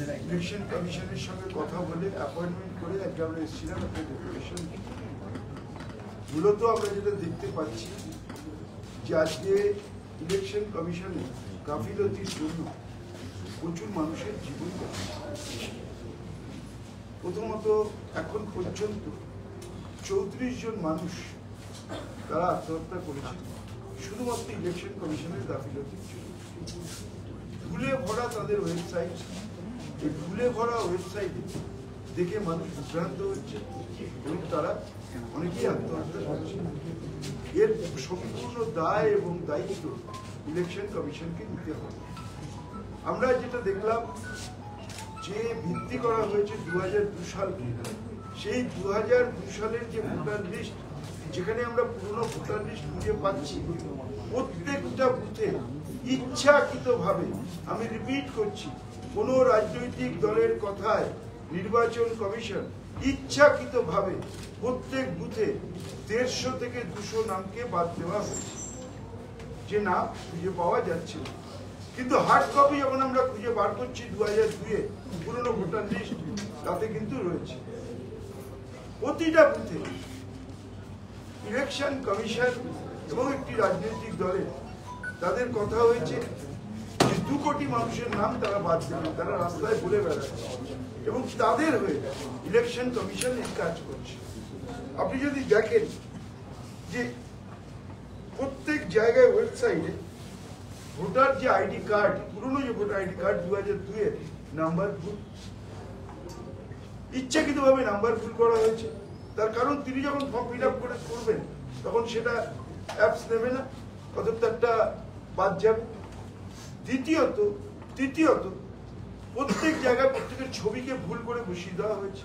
Election কমিশনের সঙ্গে কথা বলে অ্যাপয়েন্টমেন্ট করে একটা আমরা এসেছিলাম একটা ডেপুটেশন। মূলত আমরা যেটা দেখতে পাচ্ছি যে আজকে ইলেকশন কমিশনে গাফিলতির জন্য প্রচুর মানুষের জীবন যাচ্ছে। প্রথমত এখন পর্যন্ত 34 জন মানুষ তারা আত্মহত্যা করেছে শুধুমাত্র ইলেকশন কমিশনের গাফিলতির জন্য। ভুলে ভরা তাদের ওয়েবসাইট, এই ভুলে ভরা ওয়েবসাইটে দেখে মানুষ বিভ্রান্ত হচ্ছে এবং তারা অনেকেই আত্মহত্যা করছে। এর সম্পূর্ণ দায় এবং দায়িত্ব ইলেকশন কমিশনকে নিতে হবে। আমরা যেটা দেখলাম যে ভিত্তি করা হয়েছে 2002 সালকে, সেই 2002 সালের যে ভোটার লিস্ট, যেখানে আমরা পুরনো ভোটার লিস্ট খুঁজে পাচ্ছি, প্রত্যেকটা বুথে ইচ্ছাকৃতভাবে, আমি রিপিট করছি, কোনো রাজনৈতিক দলের কথায় নির্বাচন কমিশন ইচ্ছাকৃতভাবে প্রত্যেক বুথে 150 থেকে 200 নামকে বাদ দেওয়া হয়েছে, যে নাম খুঁজে পাওয়া যাচ্ছে না। কিন্তু হার্ড কপি যখন আমরা খুঁজে বার করছি 2002-এ পুরনো ভোটার লিস্ট, তাতে কিন্তু রয়েছে। প্রতিটা বুথে ইলেকশন কমিশন এবং একটি রাজনৈতিক দলের তাদের কথা হয়েছে যে 2 কোটি মানুষের নাম তারা বাদ দেবে, তারা রাস্তায় বলে বেড়াচ্ছে এবং তাদের হয়ে ইলেকশন কমিশন এই কাজ করছে। আপনি যদি দেখেন যে প্রত্যেক জায়গায় ওয়েবসাইটে ভোটার যে আইডি কার্ড, পুরনো যে ভোটার আইডি কার্ড 2002-এর নাম্বার ভুল, ইচ্ছাকৃতভাবে নাম্বার ভুল করা হয়েছে। তার কারণ তিনি যখন ফর্ম ফিল আপ করবেন তখন সেটা অ্যাপস নেবে না, অথবা একটা বাদ যাবে। তৃতীয়ত প্রত্যেক জায়গায় প্রত্যেকের ছবিকে ভুল করে বসিয়ে দেওয়া হয়েছে।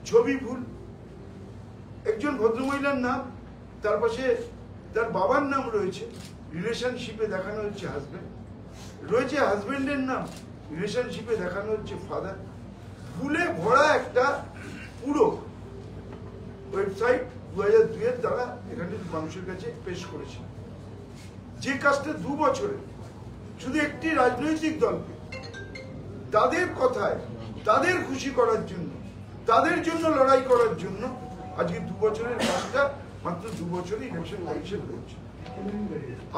ছবি ভুল, একজন ভদ্রমহিলার নাম, তার পাশে তার বাবার নাম রয়েছে, রিলেশনশিপে দেখানো হচ্ছে হাজবেন্ড, রয়েছে হাজবেন্ডের নাম, রিলেশনশিপে দেখানো হচ্ছে ফাদার। ভুলে ভরা একটা পুরো ওয়েবসাইট 2002-এর দ্বারা এখানে মানুষের কাছে পেশ করেছে। যে কাজটা 2 বছরে শুধু একটি রাজনৈতিক দলকে তাদের কথায়, তাদের খুশি করার জন্য, তাদের জন্য লড়াই করার জন্য আজকে 2 বছরের কাজটা মাত্র 2 বছরে ইলেকশন কমিশন করছে।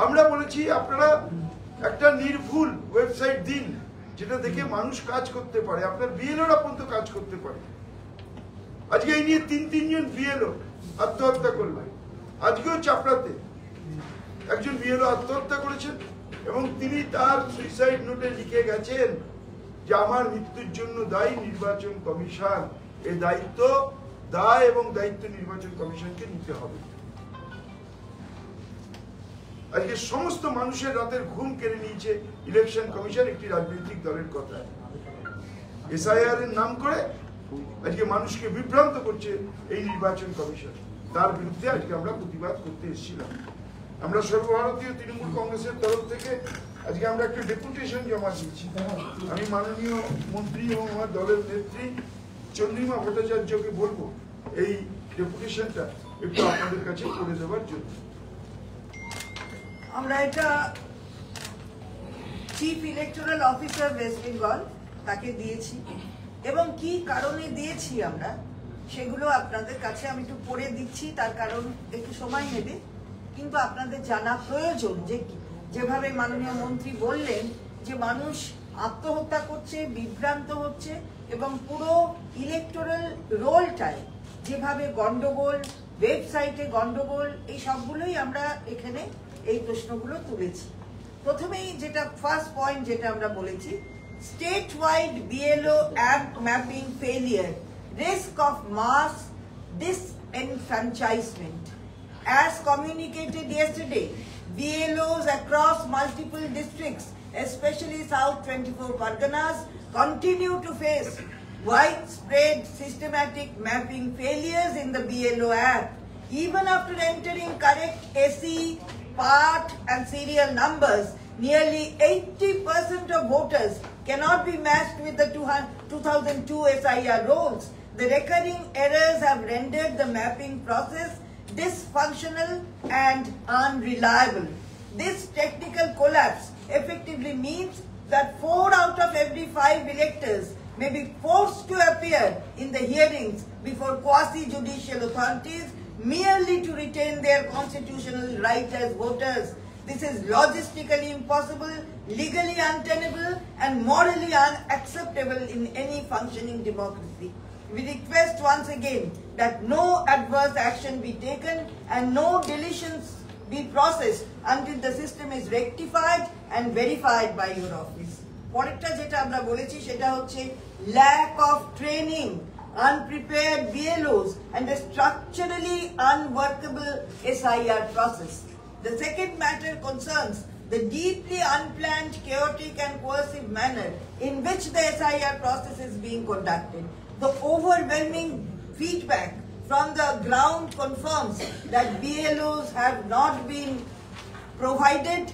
আমরা বলেছি আপনারা একটা নির্ভুল ওয়েবসাইট দিন, যেটা দেখে মানুষ কাজ করতে পারে, আপনার বিএলওরা পর্যন্ত কাজ করতে পারে। আজকে এই নিয়ে 3 জন বিএলও আত্মহত্যা করলেন। আজকেও চাপড়াতে একজন বিএলও আত্মহত্যা করেছেন এবং তিনি তার সুইসাইড নোটে লিখে গেছেন যে আমার মৃত্যুর জন্য দায়ী নির্বাচন কমিশন। এই দায় এবং দায়িত্ব নির্বাচন কমিশনকে নিতে হবে। আজকে সমস্ত মানুষের রাতের ঘুম কেড়ে নিয়েছে ইলেকশন কমিশন একটি রাজনৈতিক দলের কথা। এসআইআর এর নাম করে আজকে মানুষকে বিভ্রান্ত করছে এই নির্বাচন কমিশন। তার বিরুদ্ধে আজকে আমরা প্রতিবাদ করতে এসেছিলাম। আমরা সর্বভারতীয় তৃণমূল কংগ্রেসের তরফ থেকে আজকে আমরা একটা ডেপুটেশন জমা দিয়েছি। আমি মাননীয় মন্ত্রী এবং আমার দলের নেত্রী চন্দ্রিমা ভট্টাচার্যকে বলবো এই ডেপুটেশনটা একটু আপনাদের কাছে করে দেওয়ার জন্য। আমরা এটা chief electoral officer West Bengal তাকে দিয়েছি এবং কি কারণে দিয়েছি আমরা সেগুলো আপনাদের কাছে আমি একটু পড়ে দিচ্ছি, তার কারণ একটু সময় নেবে, কিন্তু আপনাদের জানা প্রয়োজন যে যেভাবে মাননীয় মন্ত্রী বললেন যে মানুষ আত্মহত্যা করছে, বিভ্রান্ত হচ্ছে এবং পুরো ইলেকটোরাল রোলটায় যেভাবে গন্ডগোল, ওয়েবসাইটে গন্ডগোল, এই সবগুলোই আমরা এখানে এই প্রশ্নগুলো তুলেছি। প্রথমেই যেটা ফার্স্ট পয়েন্ট যেটা আমরা বলেছি, state wide BLO act mapping failure, risk of mass disenfranchisement. As communicated yesterday, BLOs across multiple districts, especially South 24 Parganas, continue to face widespread systematic mapping failures in the BLO Act. Even after entering correct SE, part and serial numbers, nearly 80% of voters cannot be matched with the 2002 SIR rolls. The recurring errors have rendered the mapping process dysfunctional and unreliable. This technical collapse effectively means that 4 out of every 5 electors may be forced to appear in the hearings before quasi-judicial authorities merely to retain their constitutional right as voters. This is logistically impossible, legally untenable, and morally unacceptable in any functioning democracy. We request once again that no adverse action be taken and no deletions be processed until the system is rectified and verified by your office. পরেরটা যেটা আমরা বলেছি সেটা হচ্ছে lack of training, unprepared BLOs and a structurally unworkable SIR process. The second matter concerns the deeply unplanned, chaotic and coercive manner in which the SIR process is being conducted. The overwhelming feedback from the ground confirms that BLOs have not been provided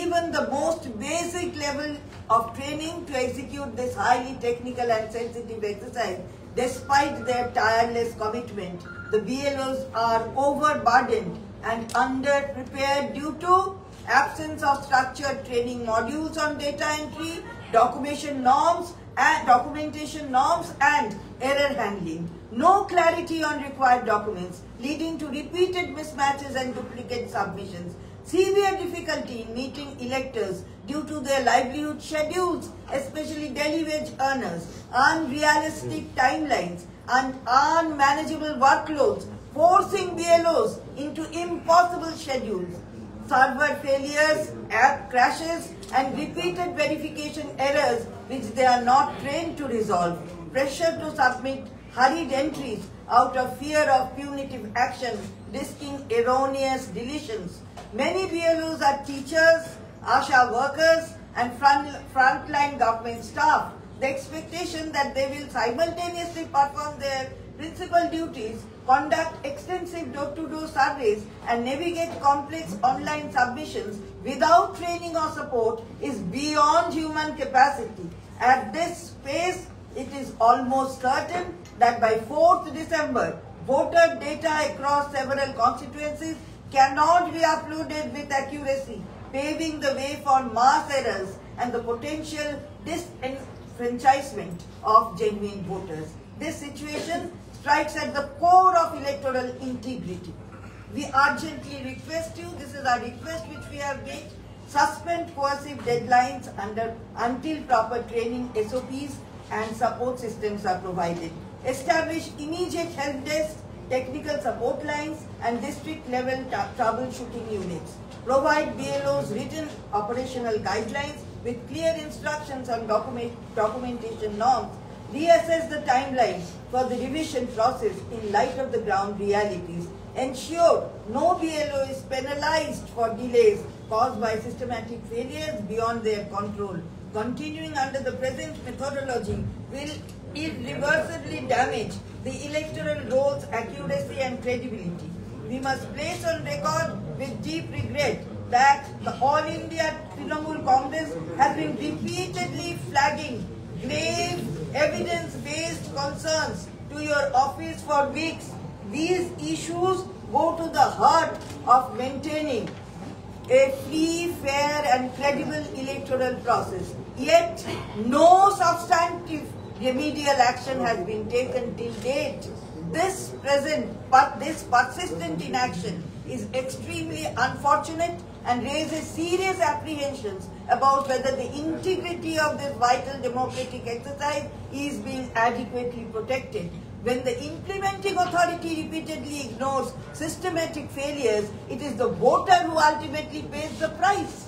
even the most basic level of training to execute this highly technical and sensitive exercise. Despite their tireless commitment, the BLOs are overburdened and underprepared due to absence of structured training modules on data entry, documentation norms and error handling. No clarity on required documents, leading to repeated mismatches and duplicate submissions. Severe difficulty in meeting electors due to their livelihood schedules, especially daily wage earners, unrealistic timelines and unmanageable workloads, forcing BLOs into impossible schedules. Server failures, app crashes and repeated verification errors which they are not trained to resolve. Pressure to submit hurried entries out of fear of punitive action, risking erroneous deletions. Many BLOs are teachers, ASHA workers and frontline government staff. The expectation that they will simultaneously perform their principal duties, conduct extensive door-to-door surveys and navigate complex online submissions without training or support is beyond human capacity. At this pace, it is almost certain that by 4th December, voter data across several constituencies cannot be uploaded with accuracy, paving the way for mass errors and the potential disenfranchisement of genuine voters. This situation strikes at the core of electoral integrity. We urgently request you, this is our request which we have made, suspend coercive deadlines until proper training SOPs and support systems are provided. Establish immediate help desks, technical support lines and district level troubleshooting units. Provide BLOs written operational guidelines with clear instructions on documentation norms. Reassess the timeline for the revision process in light of the ground realities. Ensure no BLO is penalized for delays caused by systematic failures beyond their control. Continuing under the present methodology will irreversibly damage the electoral roll's accuracy and credibility. We must place on record with deep regret that the All India Trinamool Congress has been repeatedly flagging grave evidence-based concerns to your office for weeks. These issues go to the heart of maintaining a free, fair and credible electoral process. Yet, no substantive remedial action has been taken till date. This persistent inaction is extremely unfortunate and raises serious apprehensions about whether the integrity of this vital democratic exercise is being adequately protected. When the implementing authority repeatedly ignores systematic failures, it is the voter who ultimately pays the price.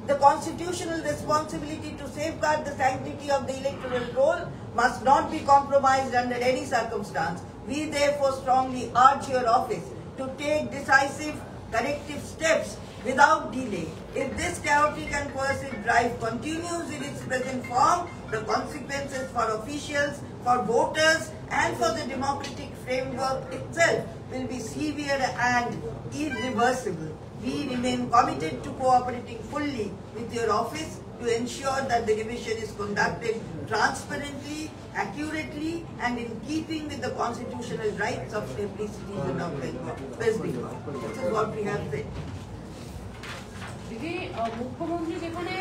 The constitutional responsibility to safeguard the sanctity of the electoral roll must not be compromised under any circumstance. We therefore strongly urge your office to take decisive corrective steps without delay. If this chaotic and coercive drive continues in its present form, the consequences for officials, for voters and for the democratic framework itself will be severe and irreversible. We remain committed to cooperating fully with your office to ensure that the revision is conducted transparently, accurately and in keeping with the constitutional rights of every citizen of West Bengal. This is what we have said. দিদি মুখ্যমন্ত্রী যেখানে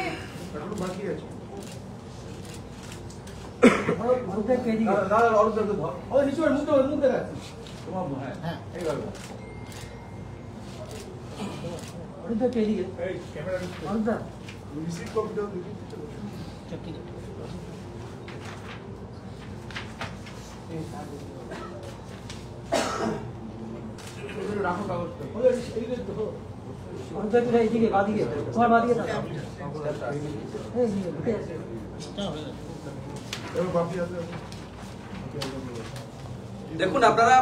receive কপিটাও দেখি। দেখুন, আপনারা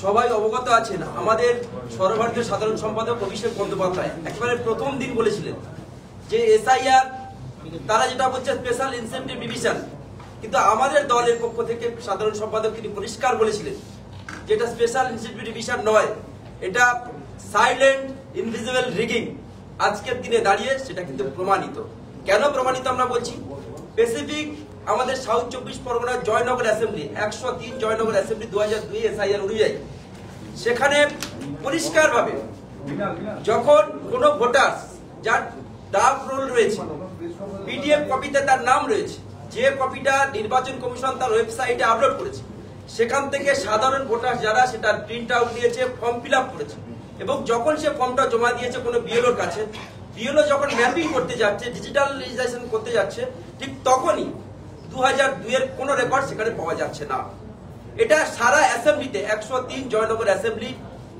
সবাই অবগত আছেন, আমাদের সর্বভারতীয় সাধারণ সম্পাদক অভিষেক বন্দ্যোপাধ্যায় একেবারে প্রথম দিন বলেছিলেন যে এসআইআর তারা যেটা বলছে স্পেশাল ইনসেন্টিভ ডিভিশন, কিন্তু আমাদের দলের পক্ষ থেকে সাধারণ সম্পাদক তিনি পরিষ্কার বলেছিলেন যে এটা স্পেশাল ইনসেন্টিভ ডিভিশন নয়, এটা সাইলেন্ট ইনভিজিবল রিগিং। আজকের দিনে দাঁড়িয়ে সেটা কিন্তু প্রমাণিত। কেন প্রমাণিত আমরা বলছি? স্পেসিফিক আমাদের সাউথ 24 পরগনার Jaynagar assembly 103 Jaynagar assembly 2002 SIR অনুযায়ী সেখানে পরিষ্কারভাবে যখন কোন ভোটার যার ড্রাফট রোল রয়েছে, পিডিএফ কপিতে তার নাম রয়েছে, যে কপিটা নির্বাচন কমিশন তার ওয়েবসাইটে আপলোড করেছে, সেখান থেকে সাধারণ ভোটার যারা সেটা প্রিন্ট আউট নিয়েছে, ফর্ম ফিল আপ করেছে, এবং যখন সে ফর্মটা জমা দিয়েছে কোনো বিএলওর কাছে, বিএলও যখন ম্যাপিং করতে যাচ্ছে, ডিজিটালাইজেশন করতে যাচ্ছে, ঠিক তখনই 2002 এর কোনো রেকর্ড সেখানে পাওয়া যাচ্ছে না। এটা সারা অ্যাসেম্বলিতে 103 Jaynagar assembly,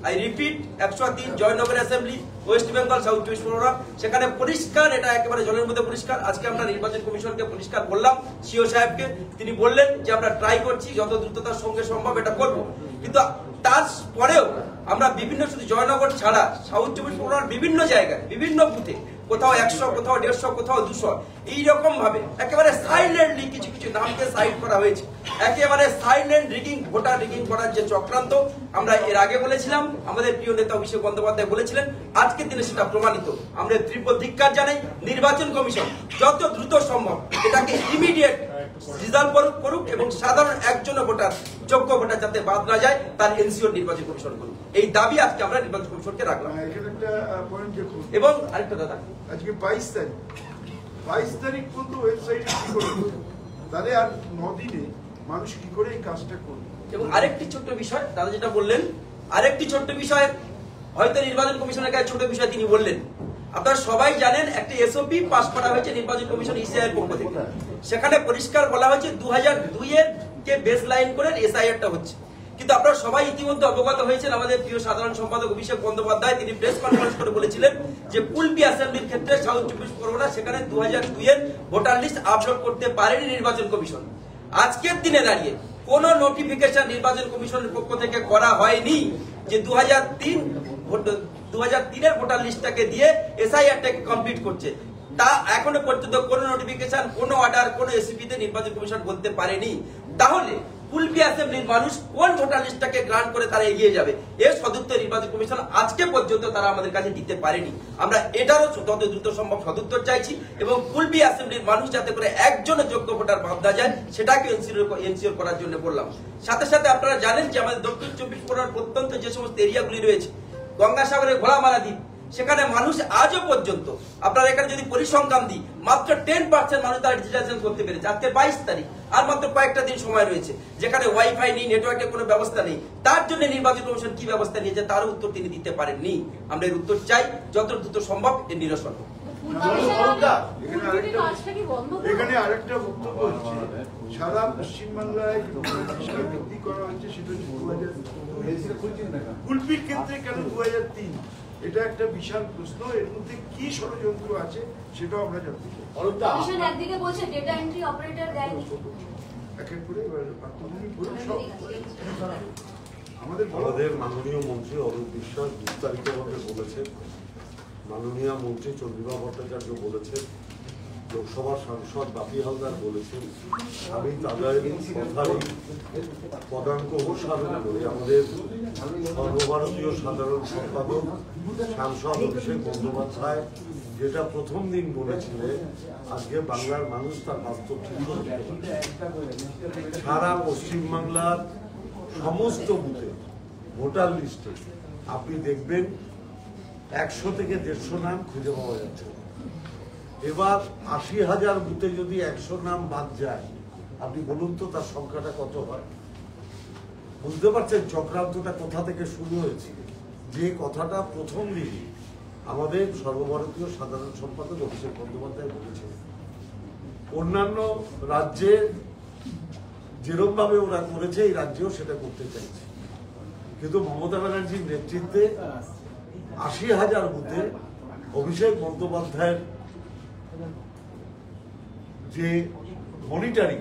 I repeat 103 Jaynagar assembly, West Bengal south 24 Pargana, সেখানে পরিষ্কার, এটা একেবারে জলের মধ্যে পরিষ্কার। আজকে আমরা নির্বাচন কমিশনকে পরিষ্কার বললাম, সিও সাহেবকে, তিনি বললেন যে আমরা ট্রাই করছি, যত দ্রুততার সঙ্গে সম্ভব এটা করব। কিন্তু তারপরেও আমরা বিভিন্ন, শুধু জয়নগর ছাড়া সাউথ 24 পরগনার বিভিন্ন জায়গায়, বিভিন্ন বুথে, কোথাও 100, কোথাও 150, কোথাও 200, এইরকম ভাবে একেবারে সাইলেন্টলি কিছু কিছু নামকে সাইড করা হয়েছে। একেবারে সাইলেন্ট রিগিং, ভোটার রিগিং করার যে চক্রান্ত, আমরা এর আগে বলেছিলাম, আমাদের প্রিয় নেতা অভিষেক বন্দ্যোপাধ্যায় বলেছিলেন, আজকের দিনে সেটা প্রমাণিত। আমরা তীব্র ধিক্কার জানাই। নির্বাচন কমিশন যত দ্রুত সম্ভব এটাকে ইমিডিয়েট রিজাল্ভ করুক এবং সাধারণ একজন ভোটার, যোগ্য ভোটার যাতে বাদ না যায়, তার এনসিওর নির্বাচন কমিশন করুক, এই দাবি আজকে আমরা নির্বাচন কমিশনকে রাখলাম। এবং আরেকটা দাদা, আজকে 22 তারিখ পর্যন্ত ওয়েবসাইটে কি করে, তাহলে আর 9 দিনে মানুষ কি করে এই কাজটা করবে? এবং আরেকটি ছোট্ট বিষয়, দাদা যেটা বললেন, আরেকটি ছোট্ট বিষয়, হয়তো নির্বাচন কমিশনের কাছে ছোট বিষয় তিনি বললেন, আপনারা সবাই জানেন একটা এসওপি পাস করা হয়েছে নির্বাচন কমিশন ইসিআইয়ের পক্ষ থেকে, সেখানে পরিষ্কার বলা হয়েছে 2002 এর কে বেস লাইন করে এসআইআরটা হচ্ছে। কিন্তু আপনারা সবাই ইতিমধ্যে অবগত হয়েছেন, আমাদের প্রিয় সাধারণ সম্পাদক অভিষেক বন্দ্যোপাধ্যায় তিনি প্রেস কনফারেন্স করে বলেছিলেন যে কুলপি অ্যাসেম্বলির ক্ষেত্রে সাউথ 24 পরগনা সেখানে 2002 এর ভোটার লিস্ট আপলোড করতে পারেনি নির্বাচন কমিশন। আজকের দিনে দাঁড়িয়ে কোন নোটিফিকেশন নির্বাচন কমিশনের পক্ষ থেকে করা হয়নি যে 2003 এর ভোটার লিস্টটাকে দিয়ে এসআইআরটাকে কমপ্লিট করছে। তা এখনো পর্যন্ত কোন নোটিফিকেশন, কোন অর্ডার, কোন এসিপিতে নির্বাচন কমিশন বলতে পারেনি। তাহলে কুলপি অ্যাসেম্বলির মানুষ কোন ভোটার লিস্টটাকে গ্রান্ট করে তারা এগিয়ে যাবে, এর সদুত্তর নির্বাচন কমিশন আজকে পর্যন্ত তারা আমাদের কাছে দিতে পারেনি। আমরা এটারও যত দ্রুত সম্ভব সদুত্তর চাইছি এবং কুলপি অ্যাসেম্বলির মানুষ যাতে করে একজনের যোগ্য ভোটার বাদ না যায় সেটাকে এনসিওর করার জন্য বললাম। সাথে সাথে আপনারা জানেন যে আমাদের দক্ষিণ 24 পরগনার প্রত্যন্ত যে সমস্ত এরিয়াগুলি রয়েছে, গঙ্গাসাগরের ঘোড়ামারা দ্বীপ, সেখানে মানুষ আজও পর্যন্ত, আপনারা এখানে যদি পরিসংখ্যান দিই, মাত্র 10% মানুষ তারা ডিজিটালাইজেশন করতে পেরেছে। আজকে 22 তারিখ, আর মাত্র কয়েকটা দিন সময় রয়েছে, যেখানে ওয়াইফাই নেই, নেটওয়ার্কের কোনো ব্যবস্থা নেই। তার জন্য নির্বাচন কমিশন কি ব্যবস্থা নিয়েছে তার উত্তর তিনি দিতে পারেননি। আমরা এর উত্তর চাই, যত দ্রুত সম্ভব এর নিরসন। এখানে আরেকটা বক্তব্য হচ্ছে, সারা পশ্চিমবাংলায় বৃদ্ধি করা হচ্ছে, সেটা হচ্ছে 2000, কুলপির ক্ষেত্রে কেন 2003? এটা একটা বিশাল প্রশ্ন, এর মধ্যে কি ষড়যন্ত্র আছে সেটাও আমরা জানতে চাই। একদিকে বলছে ডেটা এন্ট্রি অপারেটর দেয়নি, এক এক করে আমাদের মাননীয় মন্ত্রী অরূপ বিশ্বাস বিস্তারিতভাবে বলেছেন, মাননীয় মন্ত্রী চন্দ্রিমা ভট্টাচার্য বলেছেন, লোকসভার সাংসদ বাপি হালদার বলেছেন, আমি তাদের কথারই পদাঙ্ক অনুসরণ করে আমাদের সর্বভারতীয় সাধারণ সম্পাদক সাংসদ অভিষেক বন্দ্যোপাধ্যায় যেটা প্রথম দিন বলেছিলেন, আজকে বাংলার মানুষ তার বাস্তব চিত্র সারা পশ্চিমবাংলার সমস্ত বুথে ভোটার লিস্টে আপনি দেখবেন 100 থেকে 150 নাম খুঁজে পাওয়া যাচ্ছে। এবার 80,000 বুথে যদি 100 নাম বাদ যায় আপনি বলুন তো তার সংখ্যাটা কত হয়? বুঝতে পারছেন চক্রান্তটা কোথা থেকে শুরু হয়েছে? যে কথাটা প্রথম দিন আমাদের সর্বভারতীয় সাধারণ সম্পাদক অভিষেক বন্দ্যোপাধ্যায় বলেছেন, অন্যান্য রাজ্যে যেরকম ভাবে ওরা করেছে এই রাজ্যেও সেটা করতে চাইছে, কিন্তু মমতা ব্যানার্জির নেতৃত্বে ৮০,০০০ বুথে অভিষেক বন্দ্যোপাধ্যায়ের যে মনিটরিং,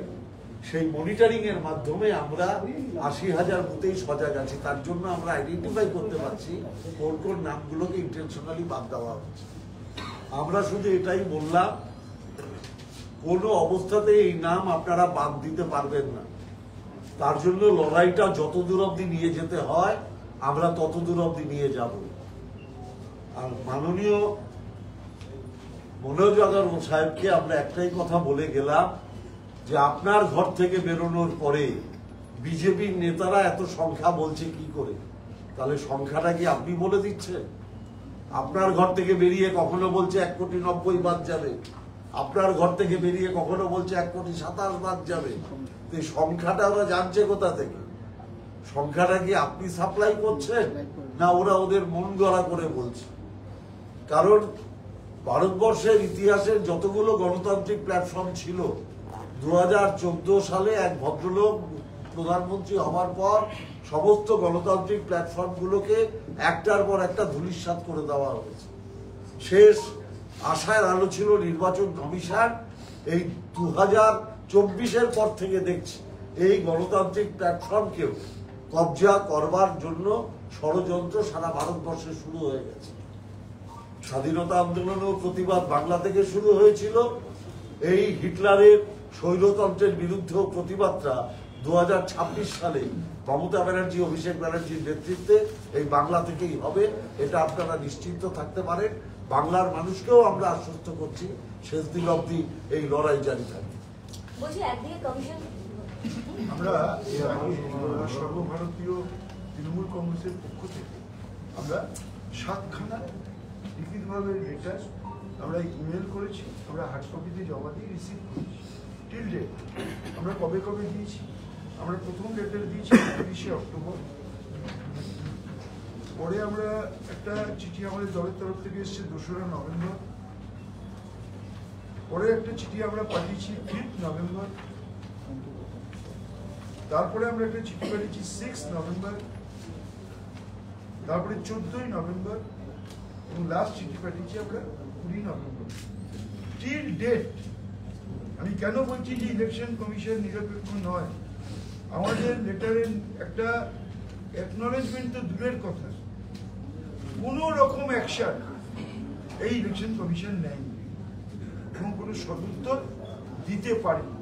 সেই মনিটরিং এর মাধ্যমে আমরা ৮০,০০০ বুথেই সজাগ আছি। তার জন্য আমরা আইডেন্টিফাই করতে পারছি কোন কোন নামগুলোকে ইন্টেনশনালি বাদ দেওয়া হচ্ছে। আমরা শুধু এটাই বললাম, কোনো অবস্থাতে এই নাম আপনারা বাদ দিতে পারবেন না। তার জন্য লড়াইটা যত দূর অব্দি নিয়ে যেতে হয় আমরা তত দূর অব্দি নিয়ে যাব। আর মাননীয় মনোজ আগরওয়াল সাহেবকে আমরা একটাই কথা বলে গেলাম যে আপনার ঘর থেকে বেরোনোর পরে বিজেপির নেতারা এত সংখ্যা বলছে কি করে? তাহলে সংখ্যাটা কি আপনি বলে দিচ্ছেন? আপনার ঘর থেকে বেরিয়ে কখনো বলছে 1,90,00,000 বাদ যাবে, আপনার ঘর থেকে বেরিয়ে কখনো বলছে 1,27,00,000 বাদ যাবে। এই সংখ্যাটা ওরা জানছে কোথা থেকে? সংখ্যাটা কি আপনি সাপ্লাই করছেন না ওরা ওদের মন গড়া করে বলছে? কারণ ভারতবর্ষের ইতিহাসের যতগুলো গণতান্ত্রিক প্ল্যাটফর্ম ছিল, 2014 সালে এক ভদ্রলোক প্রধানমন্ত্রী হওয়ার পর সমস্ত গণতান্ত্রিক প্ল্যাটফর্মগুলোকে একটার পর একটা ধূলিসাৎ করে দেওয়া হয়েছে। শেষ আশার আলো ছিল নির্বাচন কমিশন। এই 2024-এর পর থেকে দেখছি এই গণতান্ত্রিক প্ল্যাটফর্মকেও কবজা করবার জন্য ষড়যন্ত্র সারা ভারতবর্ষে শুরু হয়ে গেছে। স্বাধীনতা আন্দোলন ও প্রতিবাদ বাংলা থেকে শুরু হয়েছিল। এই হিটলারের স্বৈরতন্ত্রের বিরুদ্ধে প্রতিবাদটা 2026 সালে মমতা ব্যানার্জি, অভিষেক ব্যানার্জির নেতৃত্বে এই বাংলা থেকেই হবে। এটা আপনারা নিশ্চিন্ত থাকতে পারেন। বাংলার মানুষকেও আমরা আশ্বস্ত করছি শেষ দিন অবধি এই লড়াই জারি থাকবে। বলছি একদিকে কমিশন, আমরা সর্বভারতীয় তৃণমূল কংগ্রেসের পক্ষ থেকে আমরা 7খানা লিখিতভাবে লেটার আমরা ইমেল করেছি, আমরা হার্ড কপিতে জমা দিয়ে রিসিভ করেছি। টিল ডেট আমরা কবে কবে দিয়েছি? আমরা প্রথম লেটার দিয়েছি 30শে অক্টোবর। পরে আমরা একটা চিঠি আমাদের দলের তরফ থেকে এসেছে 2রা নভেম্বর। পরে একটা চিঠি আমরা পাঠিয়েছি 5 নভেম্বর। তারপরে আমরা একটা চিঠি পাঠিয়েছি 6 নভেম্বর। তারপরে 14ই নভেম্বর এবং লাস্ট চিঠি পাঠিয়েছি আমরা 20 নভেম্বর। টিল ডেট আমি কেন বলছি যে ইলেকশন কমিশন নিরপেক্ষ নয়? আমাদের লেটারের একটা অ্যাকনলেজমেন্ট তো দূরের কথা, কোনো রকম অ্যাকশন এই ইলেকশন কমিশন নেয়নি এবং কোনো সদুত্তর দিতে পারেনি।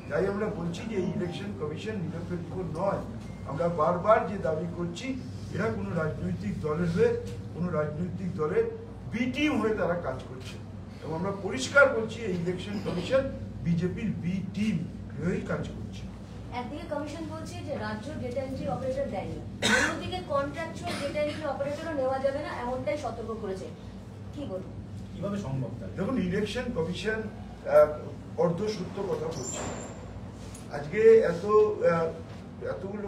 তাই আমরা বলছি যে এই ইলেকশন কমিশন নিরপেক্ষ নয়। আমরা বারবার যে দাবি করছি, এরা কোনো রাজনৈতিক দলের হয়ে, কোনো রাজনৈতিক দলের বি টিম হয়ে তারা কাজ করছে এবং আমরা পরিষ্কার বলছি এই ইলেকশন কমিশন বিজেপির বি টিম হয়েই কাজ করছে। একদিকে কমিশন বলছে যে রাজ্য ডেটা এন্ট্রি অপারেটর দেয়নি, অন্যদিকে কন্ট্রাকচুয়াল ডেটা এন্ট্রি অপারেটরও নেওয়া যাবে না এমনটাই সতর্ক করেছে। কি বলবো, কিভাবে সম্ভব? দেখুন, ইলেকশন কমিশন অর্ধ সত্য কথা বলছে। আজকে এতগুলো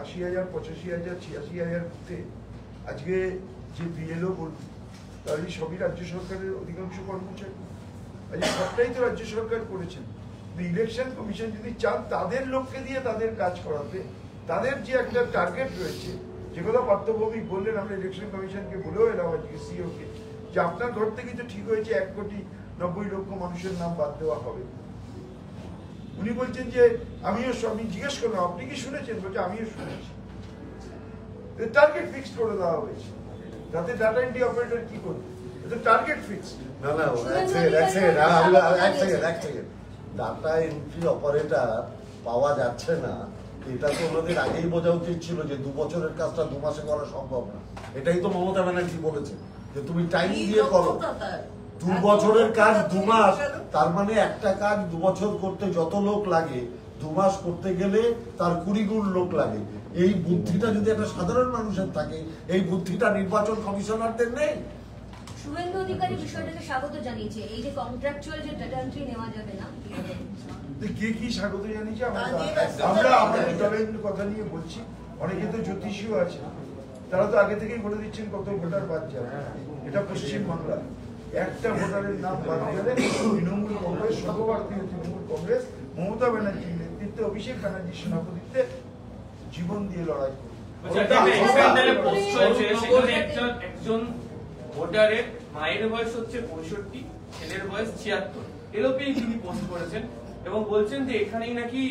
80,000, 85,000, 86,000 বুথে আজকে যে বিএলও বলুন, তাহলে সবই রাজ্য সরকারের অধিকাংশ কর্মচারী। আজকে সবটাই তো রাজ্য সরকার করেছেন। ইলেকশন কমিশন যদি চান তাদের লোককে দিয়ে তাদের কাজ করাতে, তাদের যে একটা টার্গেট রয়েছে, যেগুলো পার্থভৌমিক বললেন, আমরা ইলেকশন কমিশনকে বলেও এলাম আজকে সিওকে, যে আপনার ঘর থেকে তো ঠিক হয়েছে 1,90,00,000 মানুষের নাম বাদ দেওয়া হবে। উনি বলছেন যে আমি জিজ্ঞেস করলাম আপনি কি শুনেছেন? বলছে আমিও শুনেছি। টার্গেট ফিক্সড করে দেওয়া হয়েছে, যাতে ডাটা এন্ট্রি অপারেটর কি করবে, এটা টার্গেট ফিক্সড। না এক সেকেন্ড ডাটা এন্ট্রি অপারেটর পাওয়া যাচ্ছে না, এটা তো ওনাদের আগেই বোঝা উচিত ছিল যে 2 বছরের কাজটা 2 মাসে করা সম্ভব না। এটাই তো মমতা ব্যানার্জি বলেছে যে তুমি টাইম দিয়ে করো। 2 বছরের কাজ 2 মাস, তার মানে একটা কাজ 2 বছর করতে যত লোক লাগে 2 মাস করতে গেলে তার 20 গুণ লোক লাগে। এই বুদ্ধিটা যদি একটা সাধারণ মানুষের থাকে, এই বুদ্ধিটা নির্বাচন কমিশনারদের নেই। শুভেন্দু অধিকারী বিষয়টাকে স্বাগত জানিয়েছে, এই যে কন্ট্রাকচুয়াল যে ডেটা এন্ট্রি নেওয়া যাবে না। কে কি স্বাগত জানিয়েছে আমরা আমাদের দলের কথা নিয়ে বলছি। অনেকে তো জ্যোতিষীও আছে, তারা তো আগে থেকেই বলে দিচ্ছেন কত ভোটার বাদ যাবে। এটা পশ্চিমবাংলা, একটা ভোটারের নাম বাদ গেলে তৃণমূল কংগ্রেস, সর্বভারতীয় তৃণমূল কংগ্রেস মমতা ব্যানার্জির নেতৃত্বে, অভিষেক ব্যানার্জির সভাপতিত্বে জীবন দিয়ে লড়াই করবে। একজন ভোটারের মায়ের বয়স হচ্ছে 65, ছেলের বয়স 76, এরকমই তিনি পোস্ট করেছেন এবং বলছেন যে এখানেই নাকি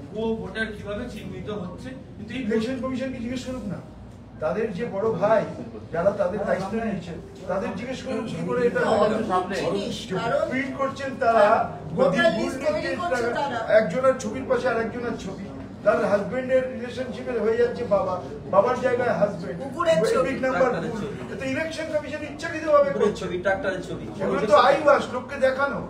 ভুয়ো ভোটার কিভাবে চিহ্নিত হচ্ছে। কিন্তু ইলেকশন কমিশনকে জিজ্ঞেস করুক না, তাদের যে বড় ভাই যারা তাদের দায়িত্ব নিয়েছেন তাদের জিজ্ঞেস করুন কি করে এটা প্রিন্ট করছেন তারা। একজনের ছবির পাশে আর একজনের ছবি, তার হাজবেন্ডের রিলেশনশিপে হয়ে যাচ্ছে বাবা, বাবার জায়গায় হাজবেন্ড, নাম্বার তো ইলেকশন কমিশন ইচ্ছাকৃতভাবে ছবি, ট্রাক্টরের ছবি, এগুলো তো আইওয়াস লোককে দেখানো।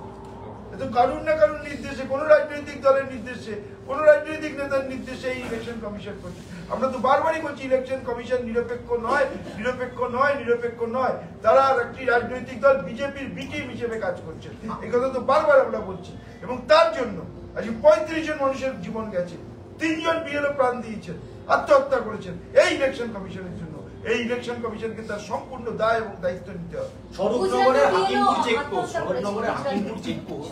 তো কারুর না কারুর নির্দেশে, কোন রাজনৈতিক দলের নির্দেশে, কোন রাজনৈতিক নেতার নির্দেশে এই ইলেকশন কমিশন করছে। আমরা তো বারবারই বলছি ইলেকশন কমিশন নিরপেক্ষ নয়, নিরপেক্ষ নয়, নিরপেক্ষ নয়। তারা একটি রাজনৈতিক দল বিজেপির বি টিম হিসেবে কাজ করছে, এই কথা তো বারবার আমরা বলছি। এবং তার জন্য আজ 35 জন মানুষের জীবন গেছে, 3 জন বিএলও প্রাণ দিয়েছেন, আত্মহত্যা করেছেন এই ইলেকশন কমিশনের জন্য। এই ইলেকশন কমিশনকে তার সম্পূর্ণ দায় এবং দায়িত্ব নিতে হবে। শরৎনগরের হাকিমপুর চেকপোস্ট, শরৎনগরের হাকিমপুর চেকপোস্ট,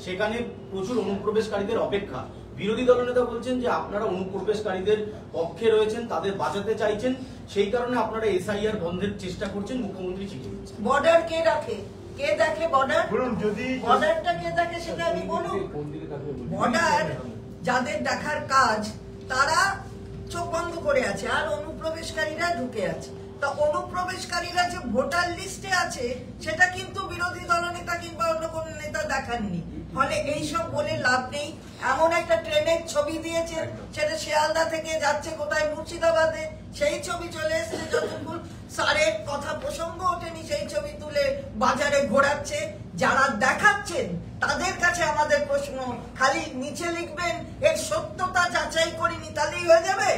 সেখানে প্রচুর অনুপ্রবেশকারীদের অপেক্ষা। বিরোধী দলনেতা বলছেন যে আপনারা অনুপ্রবেশকারীদের পক্ষে রয়েছেন, তাদের বাঁচাতে চাইছেন, সেই কারণে আপনারা এসআইআর বন্ধের চেষ্টা করছেন, মুখ্যমন্ত্রী চিঠি দিচ্ছেন। বর্ডার কে রাখে, কে দেখে বর্ডার? বলুন যদি বর্ডারটা কে দেখে সেটা আমি বলুন। বর্ডার যাদের দেখার কাজ তারা চোখ বন্ধ করে আছে, আর অনুপ্রবেশকারীরা ঢুকে আছে। তা অনুপ্রবেশকারীরা যে ভোটার লিস্টে আছে সেটা কিন্তু বিরোধী দলনেতা কিংবা অন্য কোন নেতা দেখাননি। ফলে এইসব বলে লাভ নেই। এমন একটা ট্রেনের ছবি দিয়েছে, সেটা শিয়ালদা থেকে যাচ্ছে কোথায় মুর্শিদাবাদে, সেই ছবি চলে এসেছে। যতক্ষণ স্যারের কথা প্রসঙ্গ ওঠেনি সেই ছবি তুলে বাজারে ঘোরাচ্ছে। যারা দেখাচ্ছেন তাদের কাছে আমাদের প্রশ্ন, খালি নিচে লিখবেন এর সত্যতা যাচাই করিনি, তাহলেই হয়ে যাবে?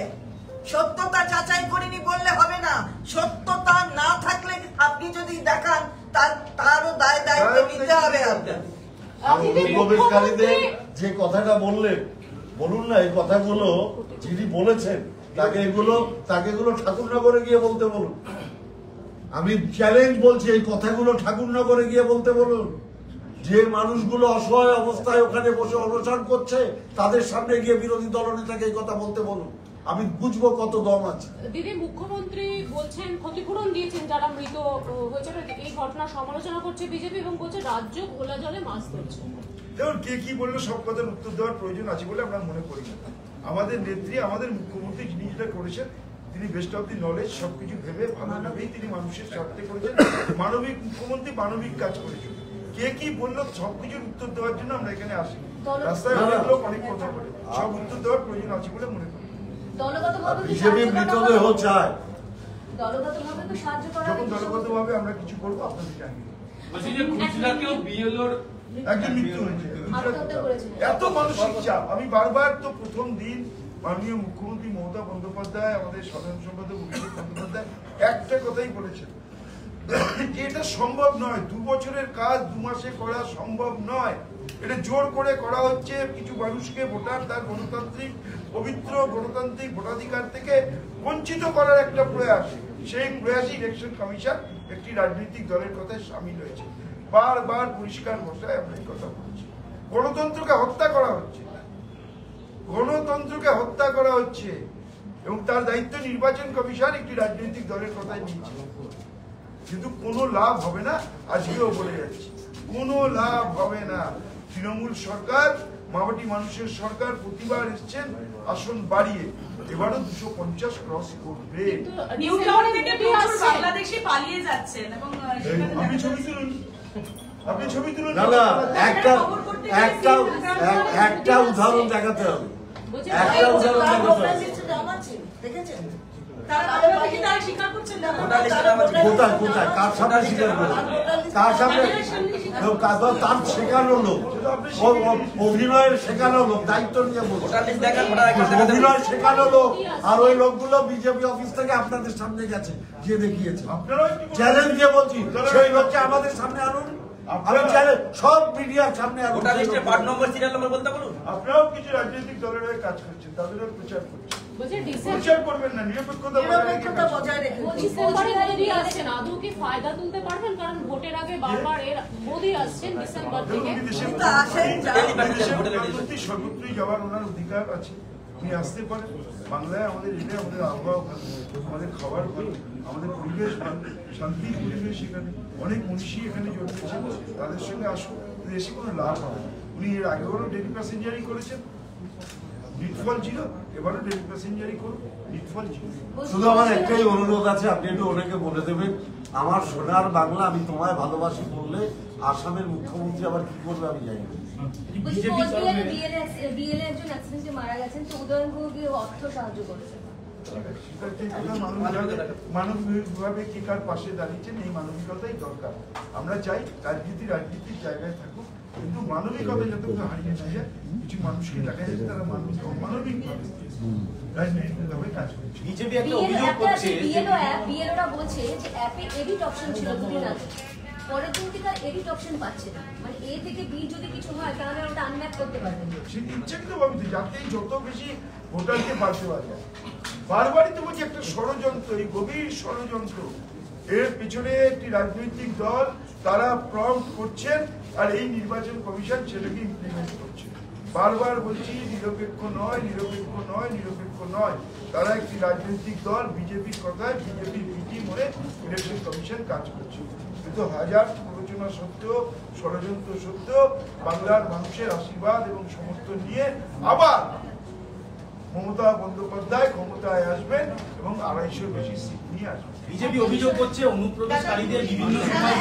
সত্যতা যাচাই করিনি বললে হবে না। সত্যতা না থাকলে আপনি যদি দেখান তারও দায় দায়িত্ব নিতে হবে আপনার। অনুপ্রবেশকারীদের যে কথাটা বললেন, বলুন না এই কথাগুলো যিনি বলেছেন তাকে এগুলো ঠাকুরনগরে গিয়ে বলতে বলুন। আমি চ্যালেঞ্জ বলছি, এই কথাগুলো ঠাকুরনগরে গিয়ে বলতে বলুন। যে মানুষগুলো অসহায় অবস্থায় ওখানে বসে অনশন করছে তাদের সামনে গিয়ে বিরোধী দলনেতাকে এই কথা বলতে বলুন। আমি বুঝবো কত দম আছে। দিদি, মুখ্যমন্ত্রী বলছেন ক্ষতিপূরণ দিয়েছেন যারা মৃত হয়েছে, এই ঘটনার সমালোচনা করছে বিজেপি এবং বলছে রাজ্য ঘোলা জলে মাছ ধরছে। দেখুন কে কি বললো সব কথার উত্তর দেওয়ার প্রয়োজন আছে বলে আমরা মনে করি না। আমাদের নেত্রী, আমাদের মুখ্যমন্ত্রী যিনি যেটা করেছেন, তিনি বেস্ট অফ দি নলেজ সবকিছু ভেবে ভালোভাবেই তিনি মানুষের স্বার্থে করেছেন। মানবিক মুখ্যমন্ত্রী মানবিক কাজ করেছেন। কে কি বললো সবকিছুর উত্তর দেওয়ার জন্য আমরা এখানে আসি। রাস্তায় অনেক লোক অনেক কথা বলে, সব উত্তর দেওয়ার প্রয়োজন আছে বলে মনে করি। বিজেপি মৃতদেহ চায়, যখন দলগতভাবে আমরা কিছু করবো আপনাদের জানিয়ে বলছি যে গুজরাটেও বিএলওর একজন মৃত্যু হয়েছে। এত মানসিক চাপ। আমি বারবার তো প্রথম দিন মাননীয় মুখ্যমন্ত্রী মমতা বন্দ্যোপাধ্যায়, আমাদের সাধারণ সম্পাদক অভিষেক বন্দ্যোপাধ্যায় একটা কথাই বলেছেন যে এটা সম্ভব নয়, 2 বছরের কাজ 2 মাসে করা সম্ভব নয়। এটা জোর করে করা হচ্ছে, কিছু মানুষকে ভোটার তার গণতান্ত্রিক পবিত্র গণতান্ত্রিক ভোটাধিকার থেকে বঞ্চিত করার একটা প্রয়াস। সেই প্রয়াসে ইলেকশন কমিশন একটি রাজনৈতিক দলের কথায় সামিল হয়েছে। বারবার পরিষ্কার ভাষায় আমরা এই কথা বলছি। গণতন্ত্রকে হত্যা করা হচ্ছে, গণতন্ত্রকে হত্যা করা হচ্ছে এবং তার দায়িত্ব নির্বাচন কমিশন একটি রাজনৈতিক দলের কথাই নিচ্ছে। কিন্তু কোনো লাভ হবে না, আজকেও বলে যাচ্ছি, কোনো লাভ হবে না। তৃণমূল সরকার, মামাটি মানুষের সরকার প্রতিবার এসছেন আসন বাড়িয়ে, এবারও 250 ক্রস করবে। বাংলাদেশে পালিয়ে যাচ্ছেন এবং আপনি ছবি তুলুন, আপনি ছবি তুলুন। না না, একটা উদাহরণ দেখাতে হবে, একটা উদাহরণ দেখাতে হবে। দেখেছেন তারা স্বীকার করছেন না। কোথায় কোথায় কার সামনে স্বীকার করবে? কার সামনে? তার শেখানো লোক, অভিনয়ের শেখানো লোক, দায়িত্ব নিয়ে বলছে অভিনয় শেখানো লোক, আর ওই লোকগুলো বিজেপি অফিস থেকে আপনাদের সামনে গেছে, গিয়ে দেখিয়েছে। চ্যালেঞ্জ দিয়ে বলছি, সেই লোককে আমাদের সামনে আনুন, আমি চ্যালেঞ্জ সব মিডিয়ার সামনে আনুন। আপনারাও কিছু রাজনৈতিক দলের হয়ে কাজ করছেন, তাদেরও প্রচার করছেন, বলছে প্রচার করবেন না, নিরপেক্ষতা বজায় রেখে ডিসেম্বরে মোদি আসছেন, আদৌ কি ফায়দা তুলতে পারবেন? কারণ ভোটের আগে বারবার মোদি আসছেন ডিসেম্বর থেকে। সর্বত্রই যাওয়ার ওনার অধিকার আছে, উনি আসতে পারেন। বাংলায় আমাদের এটা, আমাদের আবহাওয়া ভালো, আমাদের খাবার ভালো, আমাদের পরিবেশ ভালো, শান্তি পরিবেশ, এখানে অনেক মনীষী এখানে জন্মেছেন, তাদের সঙ্গে আসুন, এসে কোনো লাভ হবে। উনি এর আগেবারও ডেলি প্যাসেঞ্জারই করেছেন, নিটফল ছিল, এবারও ডেলি প্যাসেঞ্জারই করুন, নিটফল ছিল। শুধু আমার একটাই অনুরোধ আছে, আপনি একটু ওনাকে বলে দেবেন, আমার সোনার বাংলা আমি তোমায় ভালোবাসি বললে আসামের মুখ্যমন্ত্রী আবার কি করবে আমি জানি না। বিএলএ একজন অ্যাক্সিডেন্টে মারা গেছেন, তো উদয়নবাবুকে অর্থ সাহায্য করেছেন। মানবিকভাবে কে কার পাশে দাঁড়িয়েছেন, এই মানবিকতাই দরকার। আমরা চাই রাজনীতির জায়গায় থাকুক, কিন্তু মানবিকতা যতক্ষণ হারিয়ে না যায়, কিছু মানুষকে দেখা যাচ্ছে তারা অমানবিকভাবে রাজনৈতিকভাবে কাজ করছে। বিজেপি একটা অভিযোগ করছে, বিএলওরা বলছে যে অ্যাপে এডিট অপশন ছিল দুদিন আগে, পরের দিন থেকে এডিট অপশন পাচ্ছে না, মানে এ থেকে বি যদি কিছু হয় তাহলে ওটা আনম্যাপ করতে পারবেন। সেই ইচ্ছাকৃতভাবে যাতেই যত বেশি ভোটারকে বাদ দেওয়া যায়। বারবারই তো বলছি একটা ষড়যন্ত্র, এই গভীর ষড়যন্ত্র, এর পিছনে একটি রাজনৈতিক দল, তারা প্রম্পট করছেন, আর এই নির্বাচন কমিশন সেটাকে ইমপ্লিমেন্ট করছে। বারবার বলছি নিরপেক্ষ নয়, নিরপেক্ষ নয়, নিরপেক্ষ নয়। তারা একটি রাজনৈতিক দল, বিজেপির কথায় বিজেপির ভিটি মনে ইলেকশন কমিশন কাজ করছে। কিন্তু হাজার প্ররোচনা সত্ত্বেও, ষড়যন্ত্র সত্ত্বেও, বাংলার মানুষের আশীর্বাদ এবং সমর্থন নিয়ে আবার মমতা বন্দ্যোপাধ্যায় ক্ষমতায় আসবেন এবং 250 বেশি সিট নিয়ে আসবেন। বিজেপি অভিযোগ করছে অনুপ্রবেশকারীদের বিভিন্ন সময়